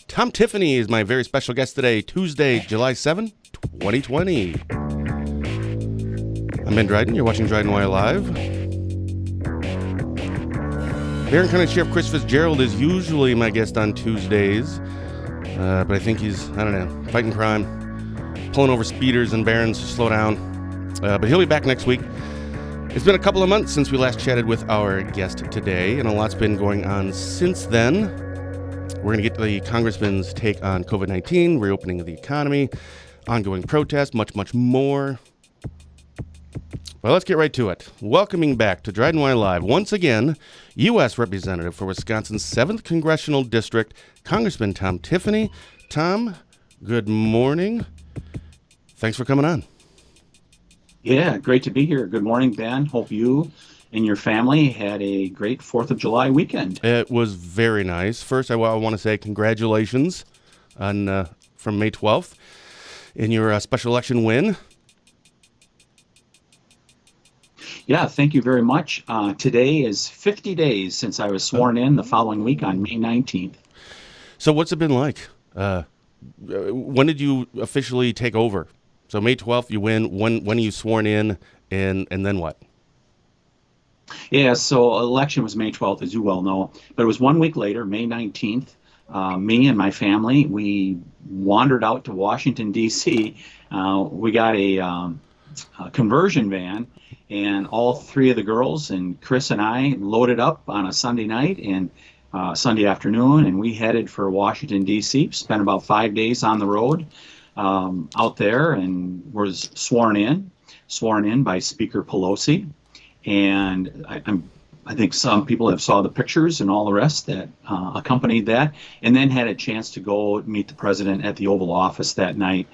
Tom Tiffany is my very special guest today, Tuesday, July 7, 2020. I'm Ben Dryden. You're watching DrydenWire Live. Barron County Sheriff Chris Fitzgerald is usually my guest on Tuesdays, but I think he's, fighting crime, pulling over speeders and Barrons to slow down. But he'll be back next week. It's been a couple of months since we last chatted with our guest today, and a lot's been going on since then. We're going to get to the Congressman's take on COVID-19, reopening of the economy, ongoing protests, much, much more. Well, let's get right to it. Welcoming back to DrydenWire Live, once again, U.S. Representative for Wisconsin's 7th Congressional District, Congressman Tom Tiffany. Tom, good morning. Thanks for coming on. Yeah, great to be here. Good morning, Ben. Hope you and your family had a great 4th of July weekend. It was very nice. First, I want to say congratulations on from May 12th in your special election win. Yeah, thank you very much. Today is 50 days since I was sworn in the following week on May 19th. So what's it been like? When did you officially take over? So May 12th, you win. When are you sworn in, and then what? Yeah, so election was May 12th, as you well know. But it was 1 week later, May 19th. Me and my family, we wandered out to Washington, D.C. We got a conversion van, and all three of the girls and Chris and I loaded up on a Sunday night and Sunday afternoon, and we headed for Washington, D.C., spent about 5 days on the road out there, and was sworn in by Speaker Pelosi. And I think some people have saw the pictures and all the rest that accompanied that, and then had a chance to go meet the president at the Oval Office that night.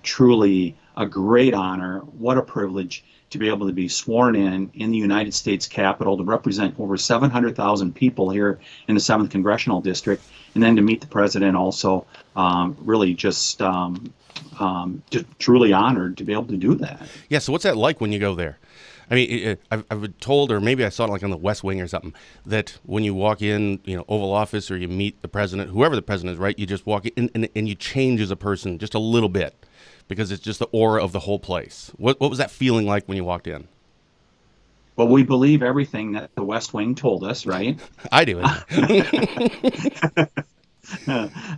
Truly a great honor. What a privilege to be able to be sworn in the United States Capitol, to represent over 700,000 people here in the 7th Congressional District, and then to meet the president also. Really just truly honored to be able to do that. Yeah, so what's that like when you go there? I mean, I've been told, or maybe I saw it like on the West Wing or something, that when you walk in, Oval Office, or you meet the president, whoever the president is, right, you just walk in and you change as a person just a little bit, because it's just the aura of the whole place. What was that feeling like when you walked in? Well, we believe everything that the West Wing told us, right? I do.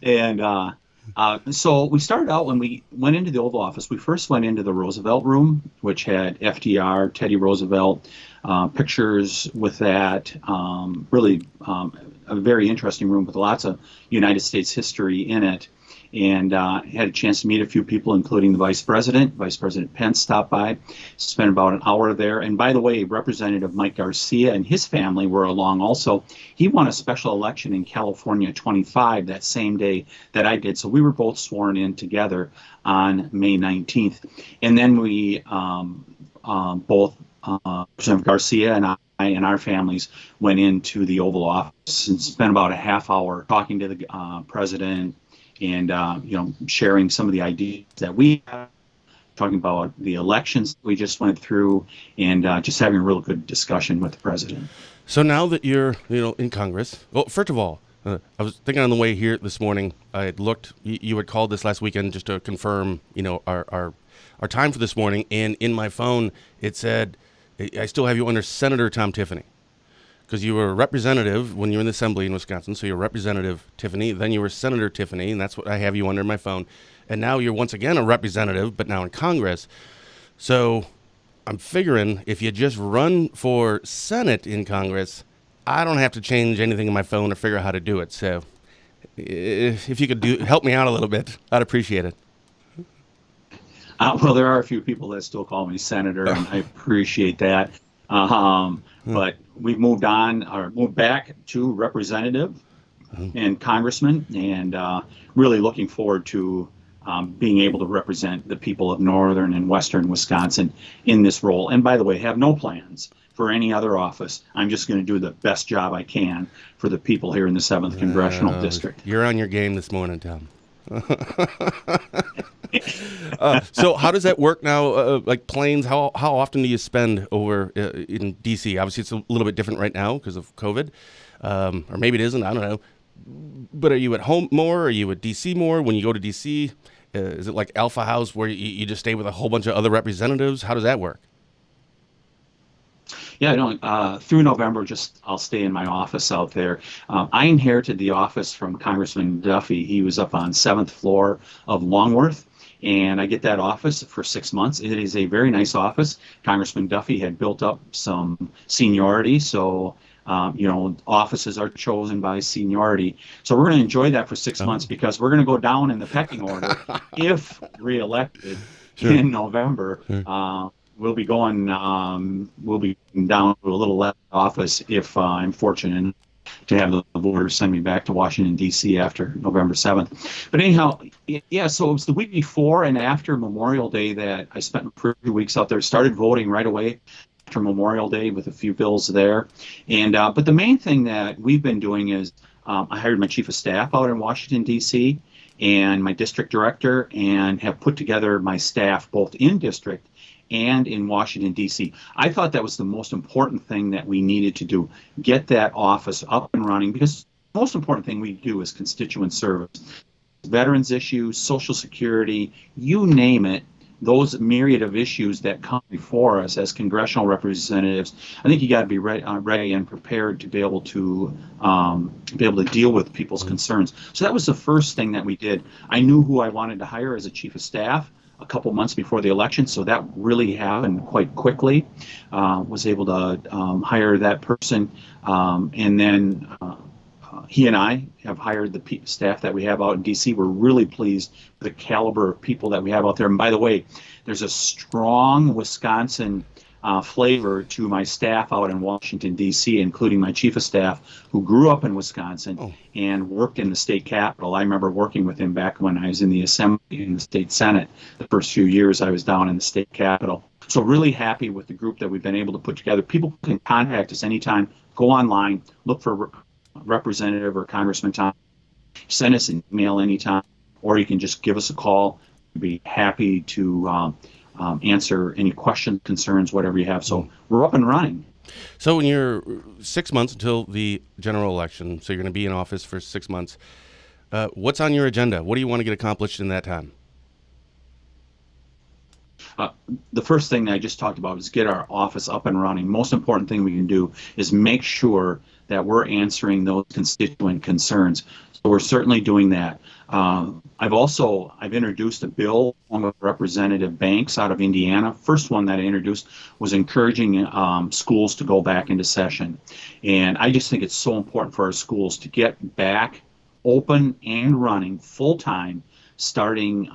And so we started out, when we went into the Oval Office, we first went into the Roosevelt Room, which had FDR, Teddy Roosevelt, pictures with that. Really a very interesting room with lots of United States history in it. And had a chance to meet a few people, including the Vice President. Vice President Pence stopped by, spent about an hour there. And by the way, Representative Mike Garcia and his family were along also. He won a special election in California 25 that same day that I did. So we were both sworn in together on May 19th. And then we both, Representative Garcia and I and our families, went into the Oval Office and spent about a half hour talking to the president, and sharing some of the ideas that we have, talking about the elections we just went through, and just having a real good discussion with the president. So now that you're in Congress, well, first of all, I was thinking on the way here this morning, I had looked, you had called this last weekend just to confirm our time for this morning, and in my phone it said I still have you under Senator Tom Tiffany. Because you were a representative when you were in the Assembly in Wisconsin, so you're Representative Tiffany, then you were Senator Tiffany, and that's what I have you under my phone. And now you're once again a representative, but now in Congress. So I'm figuring if you just run for Senate in Congress, I don't have to change anything in my phone or figure out how to do it. So if you could help me out a little bit, I'd appreciate it. Well, there are a few people that still call me Senator, and I appreciate that. But we've moved back to Representative and Congressman, and really looking forward to being able to represent the people of northern and western Wisconsin in this role. And by the way, have no plans for any other office. I'm just going to do the best job I can for the people here in the 7th Congressional District. You're on your game this morning, Tom. So how does that work now? Like planes, how often do you spend over in D.C.? Obviously, it's a little bit different right now because of COVID, or maybe it isn't. I don't know. But are you at home more? Are you at DC more? When you go to DC, is it like Alpha House where you just stay with a whole bunch of other representatives? How does that work? Yeah, no, through November, just I'll stay in my office out there. I inherited the office from Congressman Duffy. He was up on 7th floor of Longworth, and I get that office for 6 months. It is a very nice office. Congressman Duffy had built up some seniority, so offices are chosen by seniority. So we're going to enjoy that for 6 months because we're going to go down in the pecking order if reelected Sure. in November. Sure. We'll be down to a little less office if I'm fortunate enough to have the voters send me back to Washington, D.C. after November 7th. But anyhow, yeah, so it was the week before and after Memorial Day that I spent a few weeks out there, started voting right away after Memorial Day with a few bills there. And but the main thing that we've been doing is I hired my chief of staff out in Washington, D.C., and my district director, and have put together my staff both in district and in Washington, D.C. I thought that was the most important thing that we needed to do, get that office up and running, because the most important thing we do is constituent service. Veterans issues, Social Security, you name it, those myriad of issues that come before us as congressional representatives. I think you got to be ready and prepared to be able to deal with people's concerns. So that was the first thing that we did. I knew who I wanted to hire as a chief of staff a couple months before the election, so that really happened quite quickly. Was able to hire that person, and then he and I have hired the staff that we have out in D.C. We're really pleased with the caliber of people that we have out there. And by the way, there's a strong Wisconsin flavor to my staff out in Washington, D.C., including my chief of staff, who grew up in Wisconsin and worked in the state capitol. I remember working with him back when I was in the Assembly and the State Senate. The first few years I was down in the state capitol. So really happy with the group that we've been able to put together. People can contact us anytime. Go online, look for Representative or Congressman Tom, send us an email anytime, or you can just give us a call. We'd be happy to answer any questions, concerns, whatever you have. So we're up and running. So when you're 6 months until the general election, so you're going to be in office for 6 months, what's on your agenda? What do you want to get accomplished in that time? The first thing that I just talked about is get our office up and running. Most important thing we can do is make sure that we're answering those constituent concerns. So we're certainly doing that. I've introduced a bill along with Representative Banks out of Indiana. First one that I introduced was encouraging schools to go back into session. And I just think it's so important for our schools to get back open and running full time starting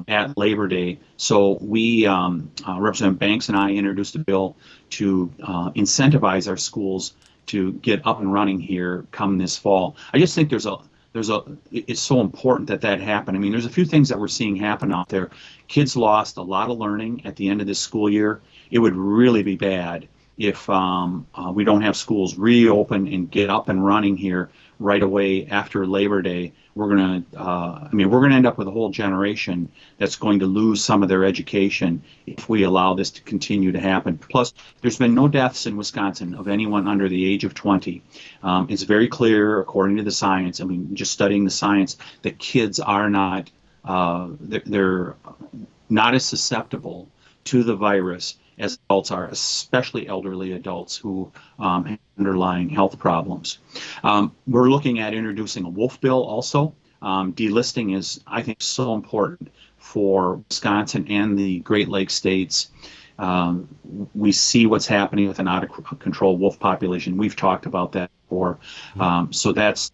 at Labor Day. So we, Representative Banks and I, introduced a bill to incentivize our schools to get up and running here come this fall. I just think it's so important that happened. I mean, there's a few things that we're seeing happen out there. Kids lost a lot of learning at the end of this school year. It would really be bad if we don't have schools reopen and get up and running here right away after Labor Day. We're going to end up with a whole generation that's going to lose some of their education if we allow this to continue to happen. Plus, there's been no deaths in Wisconsin of anyone under the age of 20. It's very clear, according to the science, I mean, just studying the science, that kids are not, they're not as susceptible to the virus as adults are, especially elderly adults who have underlying health problems. We're looking at introducing a wolf bill also. Delisting is, I think, so important for Wisconsin and the Great Lakes states. We see what's happening with an out-of-control wolf population. We've talked about that before. So that's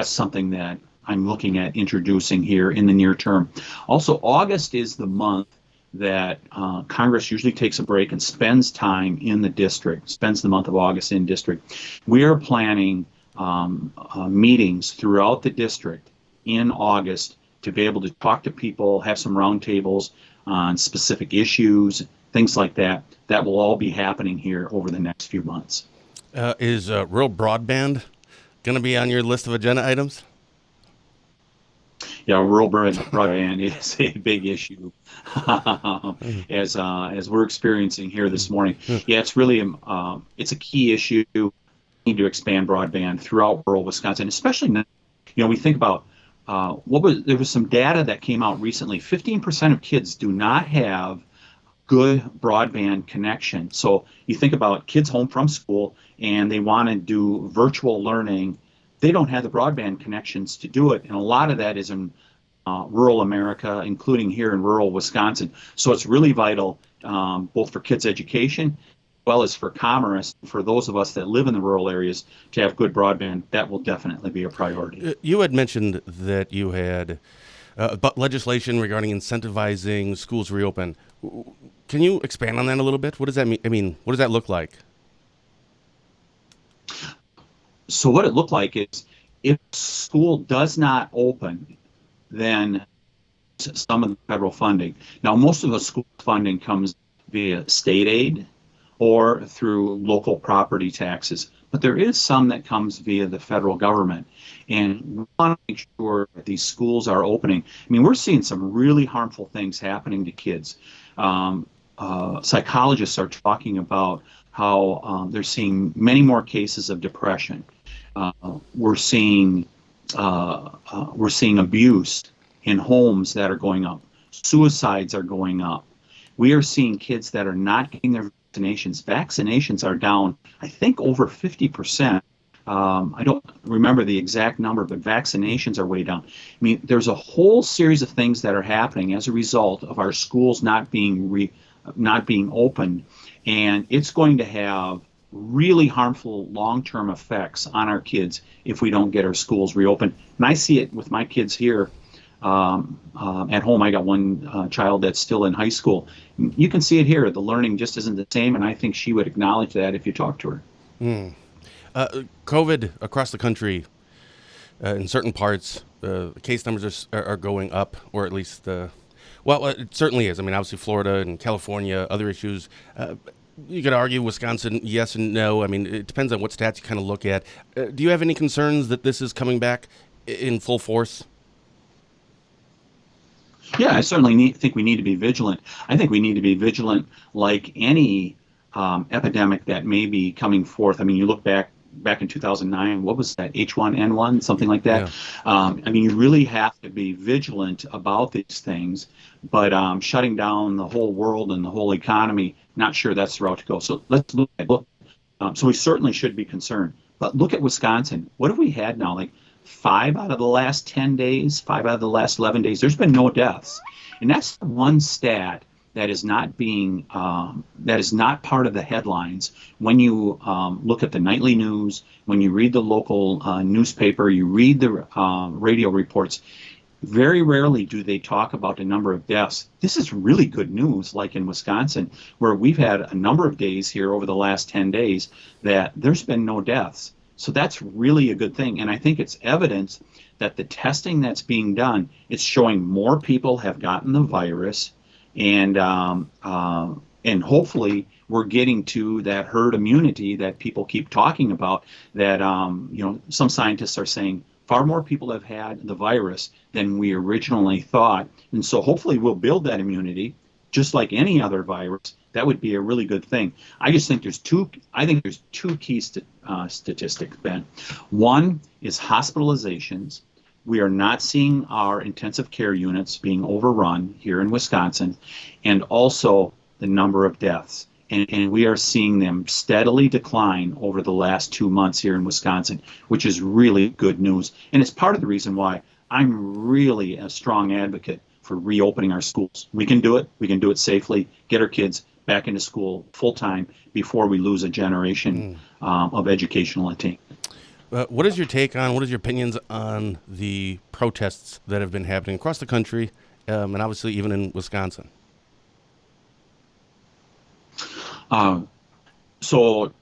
something that I'm looking at introducing here in the near term. Also, August is the month that Congress usually takes a break and spends time in the district, spends the month of August in district. We are planning meetings throughout the district in August to be able to talk to people, have some roundtables on specific issues, things like that. That will all be happening here over the next few months. Is rural broadband going to be on your list of agenda items? Yeah, rural broadband is a big issue, as we're experiencing here this morning. Yeah, it's really it's a key issue. We need to expand broadband throughout rural Wisconsin, especially now We think about there was some data that came out recently. 15% of kids do not have good broadband connection. So you think about kids home from school and they want to do virtual learning. They don't have the broadband connections to do it. And a lot of that is in rural America, including here in rural Wisconsin. So it's really vital, both for kids' education as well as for commerce. For those of us that live in the rural areas, to have good broadband, that will definitely be a priority. You had mentioned that you had legislation regarding incentivizing schools to reopen. Can you expand on that a little bit? What does that mean? I mean, what does that look like? So what it looked like is if school does not open, then some of the federal funding. Now, most of the school funding comes via state aid or through local property taxes, but there is some that comes via the federal government. And we want to make sure that these schools are opening. I mean, we're seeing some really harmful things happening to kids. Psychologists are talking about how they're seeing many more cases of depression. We're seeing abuse in homes that are going up. Suicides are going up. We are seeing kids that are not getting their vaccinations. Vaccinations are down, I think, over 50%. I don't remember the exact number, but vaccinations are way down. I mean, there's a whole series of things that are happening as a result of our schools not being opened, and it's going to have really harmful long-term effects on our kids if we don't get our schools reopened. And I see it with my kids here at home. I got one child that's still in high school. You can see it here. The learning just isn't the same, and I think she would acknowledge that if you talk to her. COVID across the country, in certain parts, the case numbers are going up, or at least, well, it certainly is. I mean, obviously Florida and California, other issues. You could argue Wisconsin, yes and no. I mean, it depends on what stats you kind of look at. Do you have any concerns that this is coming back in full force? Yeah, I certainly think we need to be vigilant. I think we need to be vigilant like any epidemic that may be coming forth. I mean, you look back in 2009, what was that, H1N1, something like that? Yeah. I mean, you really have to be vigilant about these things, but shutting down the whole world and the whole economy, not sure that's the route to go. So let's look. So we certainly should be concerned. But look at Wisconsin. What have we had now? Like 5 out of the last 10 days, 5 out of the last 11 days, there's been no deaths. And that's one stat that is not part of the headlines when you look at the nightly news, when you read the local newspaper, you read the radio reports. Very rarely do they talk about the number of deaths. This is really good news, like in Wisconsin, where we've had a number of days here over the last 10 days that there's been no deaths. So that's really a good thing. And I think it's evidence that the testing that's being done is showing more people have gotten the virus. And hopefully we're getting to that herd immunity that people keep talking about, that some scientists are saying far more people have had the virus than we originally thought. And so hopefully we'll build that immunity just like any other virus. That would be a really good thing. I just think there's two key statistics, Ben. One is hospitalizations. We are not seeing our intensive care units being overrun here in Wisconsin, and also the number of deaths. And we are seeing them steadily decline over the last 2 months here in Wisconsin, which is really good news. And it's part of the reason why I'm really a strong advocate for reopening our schools. We can do it. We can do it safely, get our kids back into school full time before we lose a generation of educational attainment. What is your take on, what is your opinions on the protests that have been happening across the country, and obviously even in Wisconsin? So,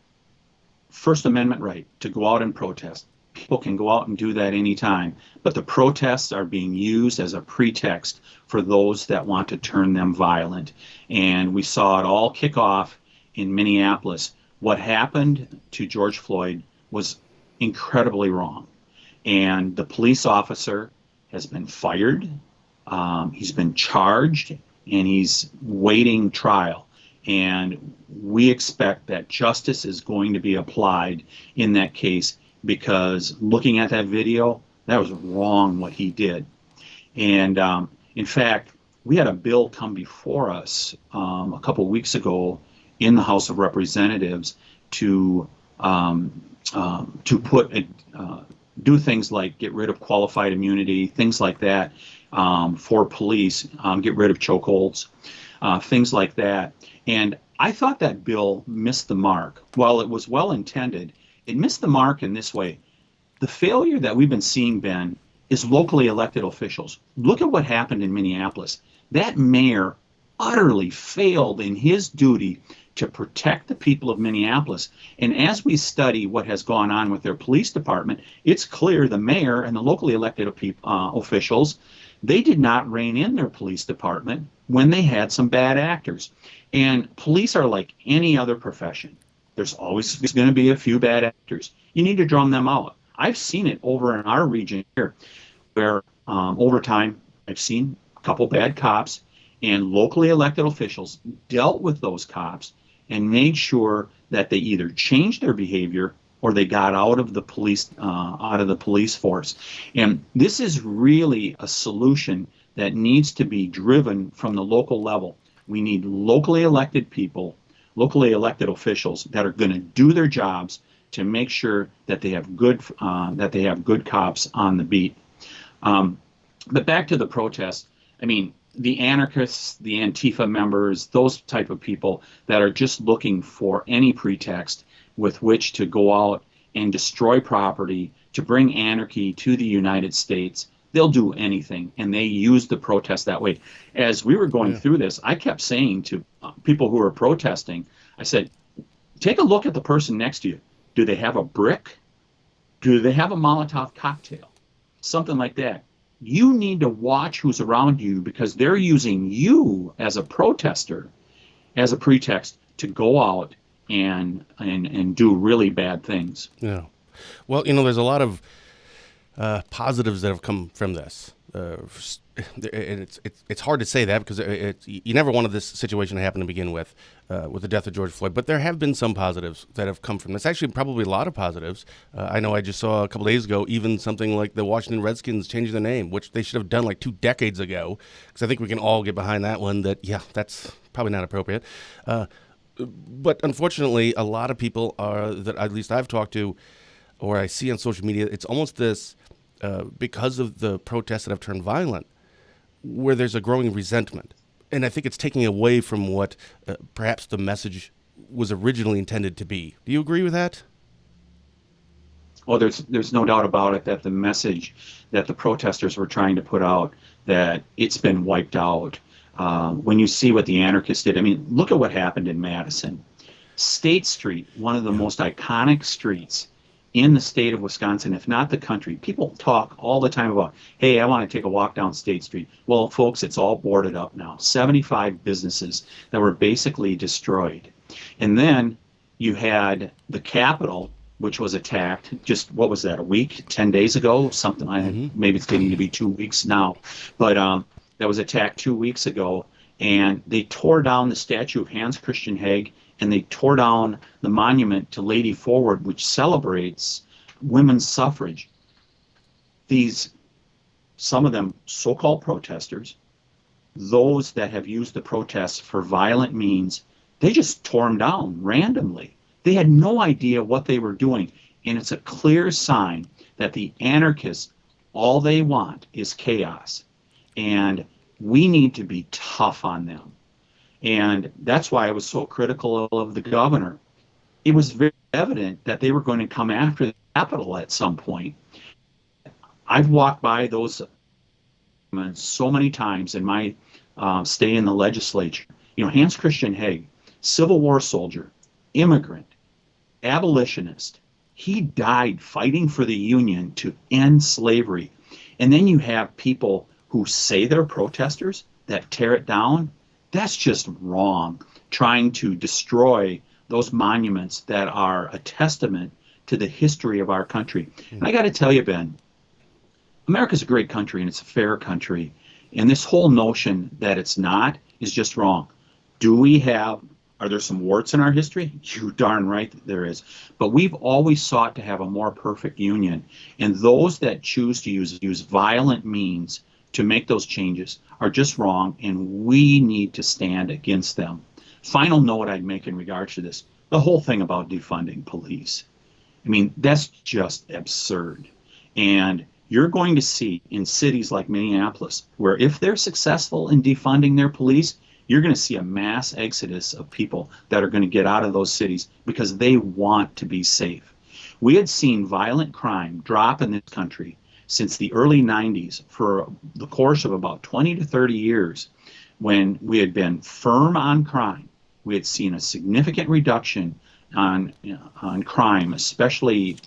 First Amendment right to go out and protest. People can go out and do that anytime, but the protests are being used as a pretext for those that want to turn them violent. And we saw it all kick off in Minneapolis. What happened to George Floyd was incredibly wrong. And the police officer has been fired, he's been charged, and he's waiting trial. And we expect that justice is going to be applied in that case, because looking at that video, That was wrong what he did. And in fact, we had a bill come before us a couple weeks ago in the House of Representatives to put do things like get rid of qualified immunity, things like that for police, get rid of chokeholds, things like that. And I thought that bill missed the mark. While it was well intended, it missed the mark in this way. The failure that we've been seeing, Ben, is locally elected officials. Look at what happened in Minneapolis. That mayor utterly failed in his duty to protect the people of Minneapolis. And as we study what has gone on with their police department, it's clear the mayor and the locally elected officials, they did not rein in their police department when they had some bad actors. And police are like any other profession. There's always going to be a few bad actors. You need to drum them out. I've seen it over in our region here, where over time I've seen a couple bad cops, and locally elected officials dealt with those cops and made sure that they either changed their behavior or they got out of the police force. And this is really a solution that needs to be driven from the local level. We need locally elected people, locally elected officials that are going to do their jobs to make sure that they have good cops on the beat. But back to the protest. I mean, the anarchists, the Antifa members, those type of people that are just looking for any pretext with which to go out and destroy property, to bring anarchy to the United States, they'll do anything, and they use the protest that way. As we were going through this, I kept saying to people who were protesting, I said, take a look at the person next to you. Do they have a brick? Do they have a Molotov cocktail? Something like that. You need to watch who's around you, because they're using you as a protester as a pretext to go out and do really bad things. Yeah. Well, there's a lot of positives that have come from this. And it's hard to say that because you never wanted this situation to happen to begin with the death of George Floyd. But there have been some positives that have come from this. Actually, probably a lot of positives. I know I just saw a couple days ago even something like the Washington Redskins changing their name, which they should have done like 2 decades ago. Because I think we can all get behind that one. That's probably not appropriate. But unfortunately, a lot of people that at least I've talked to, or I see on social media, it's almost this. Because of the protests that have turned violent, where there's a growing resentment. And I think it's taking away from what perhaps the message was originally intended to be. Do you agree with that? Well, there's no doubt about it that the message that the protesters were trying to put out, that it's been wiped out. When you see what the anarchists did, I mean, look at what happened in Madison. State Street, one of the most iconic streets in the state of Wisconsin, if not the country. People talk all the time about, hey, I want to take a walk down State Street. Well, folks, it's all boarded up now. 75 businesses that were basically destroyed. And then you had the Capitol, which was attacked just, what was that, a week, 10 days ago? Something like that. Maybe it's getting to be 2 weeks now. But that was attacked 2 weeks ago. And they tore down the statue of Hans Christian Heg, and they tore down the monument to Lady Forward, which celebrates women's suffrage. Some of them so-called protesters, those that have used the protests for violent means, they just tore them down randomly. They had no idea what they were doing. And it's a clear sign that the anarchists, all they want is chaos. And we need to be tough on them. And that's why I was so critical of the governor. It was very evident that they were going to come after the Capitol at some point. I've walked by those so many times in my stay in the legislature. Hans Christian Heg, Civil War soldier, immigrant, abolitionist. He died fighting for the Union to end slavery. And then you have people who say they're protesters that tear it down. That's just wrong, trying to destroy those monuments that are a testament to the history of our country. And I got to tell you, Ben, America's a great country and it's a fair country. And this whole notion that it's not is just wrong. Are Are there some warts in our history? You darn right that there is. But we've always sought to have a more perfect union. And those that choose to use violent means to make those changes are just wrong, and we need to stand against them. Final note I'd make in regards to this, the whole thing about defunding police. I mean, that's just absurd. And you're going to see in cities like Minneapolis, where if they're successful in defunding their police, you're going to see a mass exodus of people that are going to get out of those cities because they want to be safe. We had seen violent crime drop in this country since the early 90s for the course of about 20 to 30 years. When we had been firm on crime, we had seen a significant reduction on crime, especially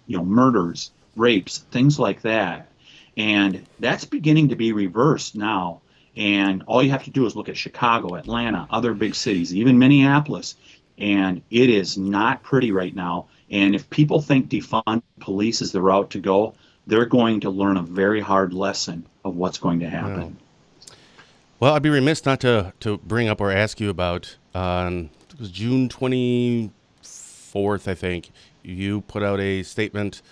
murders, rapes, things like that. And that's beginning to be reversed now. And all you have to do is look at Chicago, Atlanta, other big cities, even Minneapolis. And it is not pretty right now. And if people think defund police is the route to go, they're going to learn a very hard lesson of what's going to happen. Wow. Well, I'd be remiss not to bring up or ask you about, it was June 24th, I think, you put out a statement,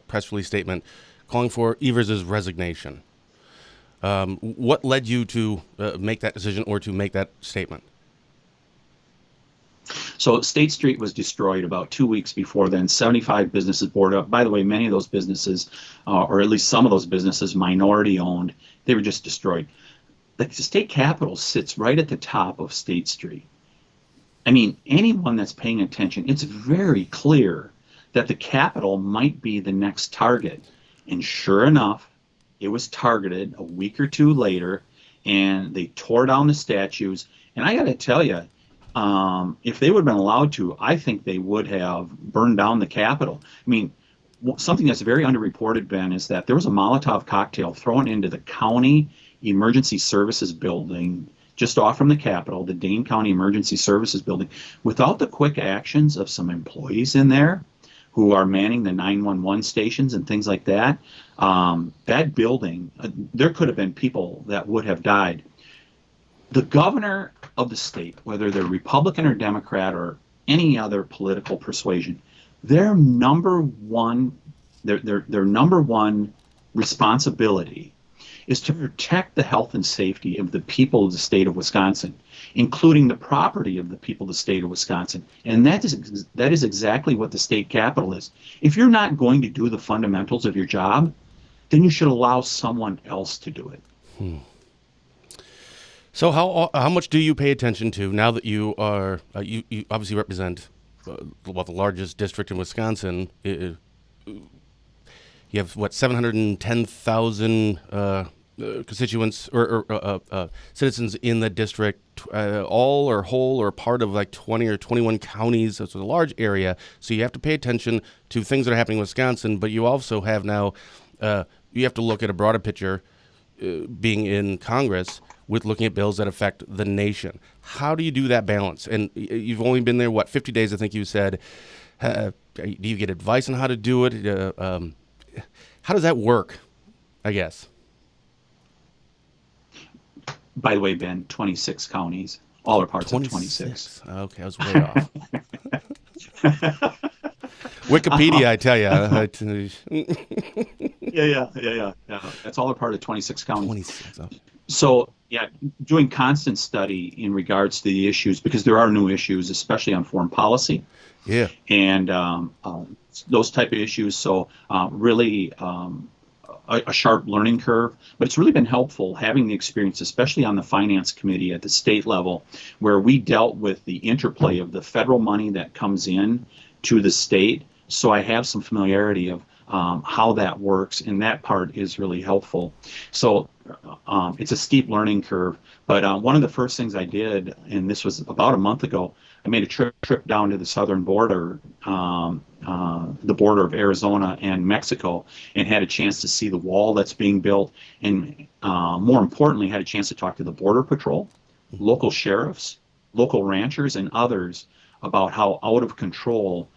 press release statement, calling for Evers' resignation. What led you to make that decision or to make that statement? So State Street was destroyed about 2 weeks before then. 75 businesses boarded up. By the way, many of those businesses, or at least some of those businesses, minority owned, they were just destroyed. The state capitol sits right at the top of State Street. I mean, anyone that's paying attention, it's very clear that the Capitol might be the next target. And sure enough, it was targeted a week or two later, and they tore down the statues. And I got to tell you, if they would have been allowed to, I think they would have burned down the Capitol. I mean, something that's very underreported, Ben, is that there was a Molotov cocktail thrown into the county emergency services building just off from the Capitol, the Dane County Emergency Services Building, without the quick actions of some employees in there who are manning the 911 stations and things like that. That building, there could have been people that would have died. The governor of the state, whether they're Republican or Democrat or any other political persuasion, their number one responsibility is to protect the health and safety of the people of the state of Wisconsin, including the property of the people of the state of Wisconsin. And that is exactly what the state capitol is. If you're not going to do the fundamentals of your job, then you should allow someone else to do it. So how much do you pay attention to now that you are you obviously represent the largest district in Wisconsin? You have 710,000 constituents or citizens in the district, all or whole or part of like 20 or 21 counties. So it's a large area. So you have to pay attention to things that are happening in Wisconsin, but you also have now you have to look at a broader picture, being in Congress, with looking at bills that affect the nation. How do you do that balance? And you've only been there, 50 days, I think you said. Do you get advice on how to do it? How does that work, I guess? By the way, Ben, 26 counties, all are parts of 26. Okay, I was way off. Wikipedia, I tell you. Yeah. That's all a part of 26 counties. 26. Oh. So, doing constant study in regards to the issues, because there are new issues, especially on foreign policy. Yeah. And those type of issues. So, really a sharp learning curve. But it's really been helpful having the experience, especially on the finance committee at the state level, where we dealt with the interplay of the federal money that comes in to the state. So I have some familiarity of how that works, and that part is really helpful. So it's a steep learning curve. But one of the first things I did, and this was about a month ago, I made a trip down to the southern border, the border of Arizona and Mexico, and had a chance to see the wall that's being built, and more importantly, had a chance to talk to the Border Patrol, local sheriffs, local ranchers, and others about how out of control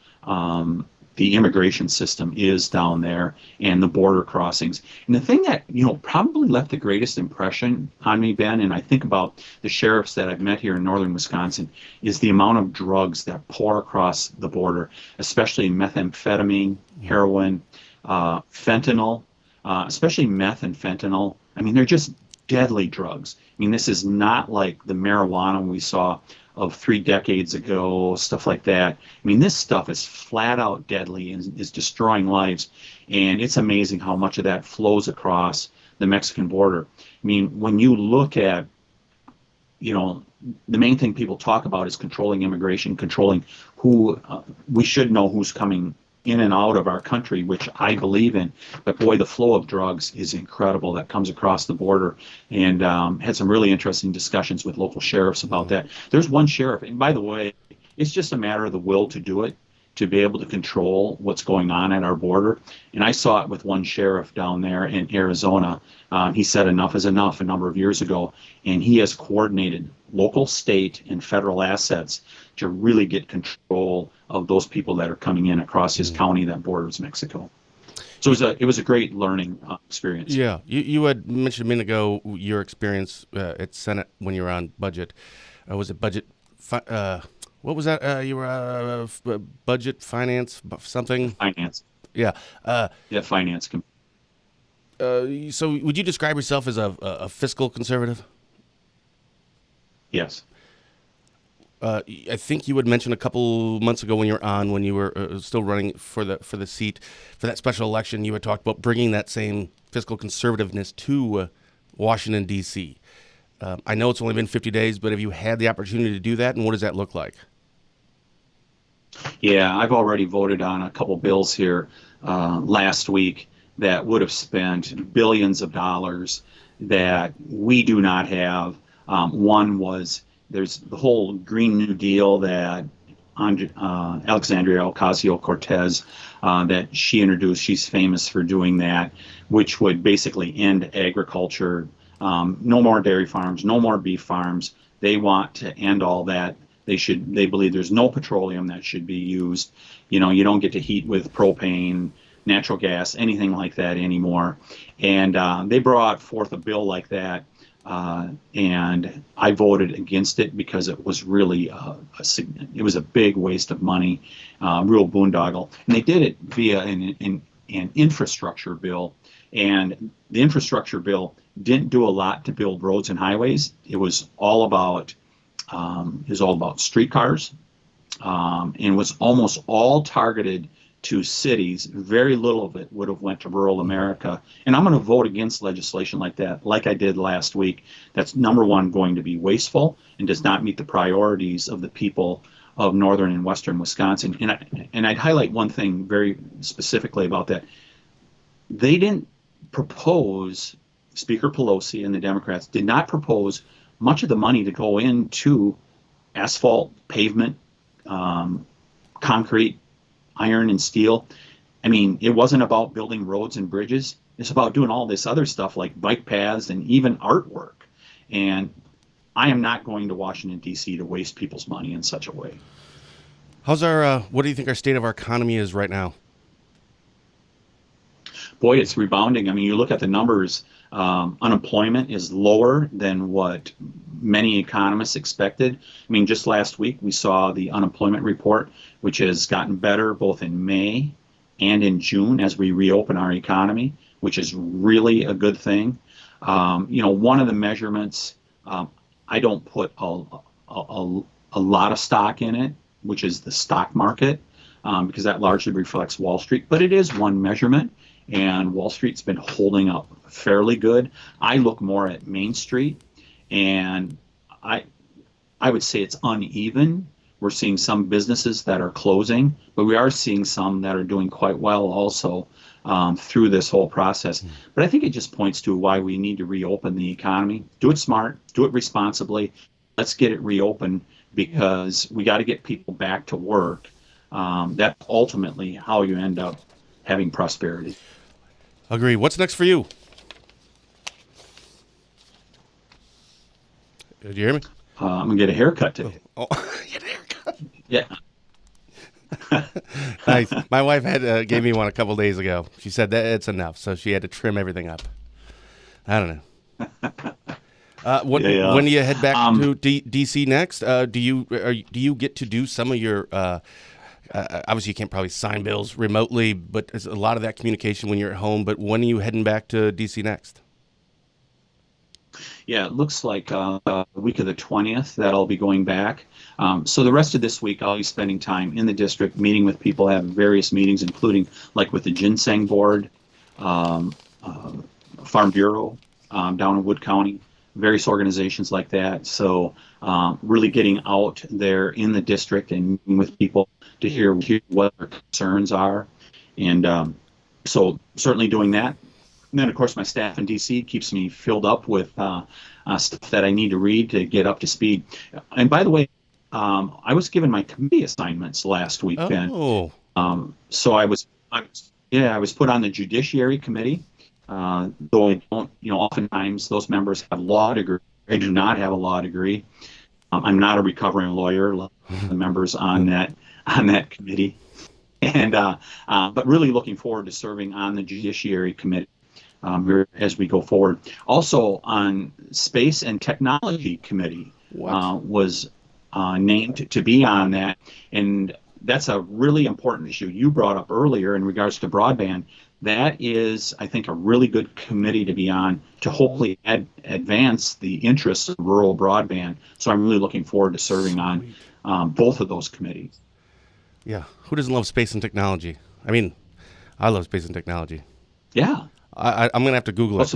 the immigration system is down there and the border crossings. And the thing that, probably left the greatest impression on me, Ben, and I think about the sheriffs that I've met here in northern Wisconsin, is the amount of drugs that pour across the border, especially methamphetamine, heroin, fentanyl, especially meth and fentanyl. I mean, they're just deadly drugs. I mean, this is not like the marijuana we saw of 3 decades ago, stuff like that. I mean, this stuff is flat out deadly and is destroying lives. And it's amazing how much of that flows across the Mexican border. I mean, when you look at, the main thing people talk about is controlling immigration, controlling who, we should know who's coming in and out of our country, which I believe in. But boy, the flow of drugs is incredible that comes across the border, and had some really interesting discussions with local sheriffs about that. There's one sheriff, and by the way, it's just a matter of the will to do it, to be able to control what's going on at our border. And I saw it with one sheriff down there in Arizona. He said enough is enough a number of years ago, and he has coordinated local, state, and federal assets to really get control of those people that are coming in across his county that borders Mexico. So it was a great learning experience. Yeah, you had mentioned a minute ago your experience at Senate when you were on budget. Was it budget? What was that? You were budget, finance, something? Finance. Yeah. Finance. So would you describe yourself as a fiscal conservative? Yes. I think you had mentioned a couple months ago when you were still running for the seat for that special election, you had talked about bringing that same fiscal conservativeness to Washington, D.C. I know it's only been 50 days, but have you had the opportunity to do that, and what does that look like? Yeah, I've already voted on a couple bills here last week that would have spent billions of dollars that we do not have. One was there's the whole Green New Deal that Alexandria Ocasio-Cortez that she introduced. She's famous for doing that, which would basically end agriculture. No more dairy farms, no more beef farms. They want to end all that. They believe there's no petroleum that should be used. You don't get to heat with propane, natural gas, anything like that anymore. And they brought forth a bill like that. And I voted against it because it was really it was a big waste of money, real boondoggle. And they did it via an infrastructure bill. And the infrastructure bill didn't do a lot to build roads and highways. It was all about streetcars, and was almost all targeted to cities. Very little of it would have went to rural America. And I'm going to vote against legislation like that, like I did last week. That's, number one, going to be wasteful and does not meet the priorities of the people of northern and western Wisconsin. And I'd highlight one thing very specifically about that. They didn't propose, Speaker Pelosi and the Democrats did not propose much of the money to go into asphalt, pavement, concrete, iron and steel. I mean, it wasn't about building roads and bridges. It's about doing all this other stuff like bike paths and even artwork. And I am not going to Washington, D.C. to waste people's money in such a way. What do you think our state of our economy is right now? Boy, it's rebounding. I mean, you look at the numbers, unemployment is lower than what many economists expected. I mean, just last week we saw the unemployment report, which has gotten better both in May and in June as we reopen our economy, which is really a good thing. One of the measurements, I don't put a lot of stock in it, which is the stock market, because that largely reflects Wall Street, but it is one measurement. And Wall Street's been holding up fairly good. I look more at Main Street, and I would say it's uneven. We're seeing some businesses that are closing, but we are seeing some that are doing quite well also through this whole process. But I think it just points to why we need to reopen the economy. Do it smart, do it responsibly. Let's get it reopened because we got to get people back to work. That's ultimately how you end up having prosperity. Agree. What's next for you? Did you hear me? I'm going to get a haircut today. Oh, get a haircut. Yeah. Nice. My wife had gave me one a couple days ago. She said that it's enough, so she had to trim everything up. I don't know. When do you head back to DC next? Do you get to do some of your? Obviously, you can't probably sign bills remotely, but there's a lot of that communication when you're at home. But when are you heading back to DC next? Yeah, it looks like the week of the 20th that I'll be going back. So the rest of this week, I'll be spending time in the district, meeting with people, having various meetings, including like with the Ginseng Board, um, Farm Bureau down in Wood County, various organizations like that. So really getting out there in the district and meeting with people to hear what their concerns are. And so certainly doing that. And then, of course, my staff in D.C. keeps me filled up with stuff that I need to read to get up to speed. And by the way, I was given my committee assignments last week, Ben. Oh. So I was put on the Judiciary Committee. Though I don't, oftentimes those members have law degree. I do not have a law degree. I'm not a recovering lawyer. Like the members on that committee, and but really looking forward to serving on the Judiciary Committee. As we go forward. Also on Space and Technology Committee was named to be on that, and that's a really important issue you brought up earlier in regards to broadband. That is, I think, a really good committee to be on to hopefully advance the interests of rural broadband. So I'm really looking forward to serving on both of those committees. Yeah, who doesn't love space and technology? I mean, I love space and technology. Yeah. I'm going to have to Google it.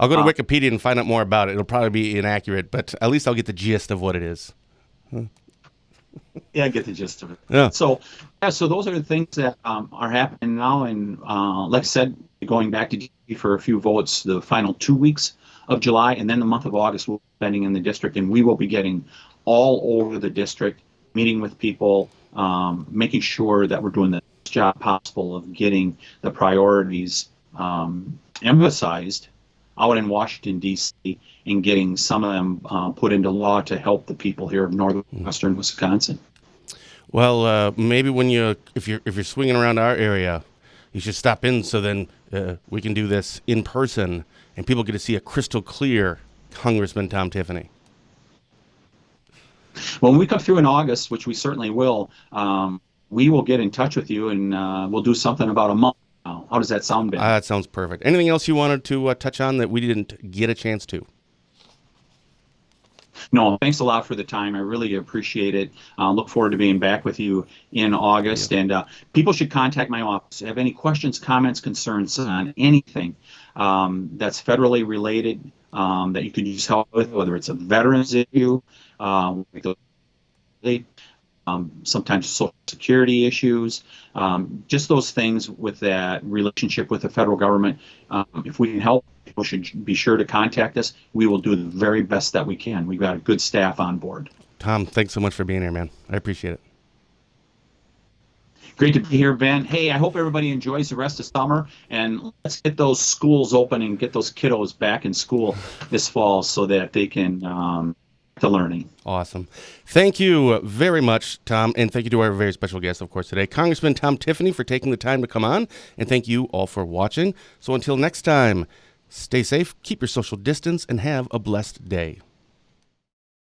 I'll go to Wikipedia and find out more about it. It'll probably be inaccurate, but at least I'll get the gist of what it is. Yeah, I get the gist of it. Yeah. So those are the things that are happening now. And like I said, going back to DC for a few votes the final 2 weeks of July, and then the month of August we'll be spending in the district, and we will be getting all over the district, meeting with people, making sure that we're doing the best job possible of getting the priorities emphasized out in Washington, D.C., and getting some of them put into law to help the people here of northwestern Wisconsin. Well, maybe if you're swinging around our area, you should stop in so then we can do this in person and people get to see a crystal clear Congressman Tom Tiffany. Well, when we come through in August, which we certainly will, we will get in touch with you and we'll do something about a month. How does that sound, Ben? That sounds perfect. Anything else you wanted to touch on that we didn't get a chance to? No, thanks a lot for the time. I really appreciate it. Look forward to being back with you in August. Yeah. And people should contact my office. If you have any questions, comments, concerns on anything that's federally related that you could use help with, whether it's a veterans issue, sometimes social security issues, just those things with that relationship with the federal government. If we can help, people should be sure to contact us. We will do the very best that we can. We've got a good staff on board. Tom, thanks so much for being here, man. I appreciate it. Great to be here, Ben. Hey, I hope everybody enjoys the rest of summer, and let's get those schools open and get those kiddos back in school this fall so that they can to learning. Awesome. Thank you very much, Tom, and thank you to our very special guest, of course, today, Congressman Tom Tiffany, for taking the time to come on, and thank you all for watching. So until next time, stay safe, keep your social distance, and have a blessed day.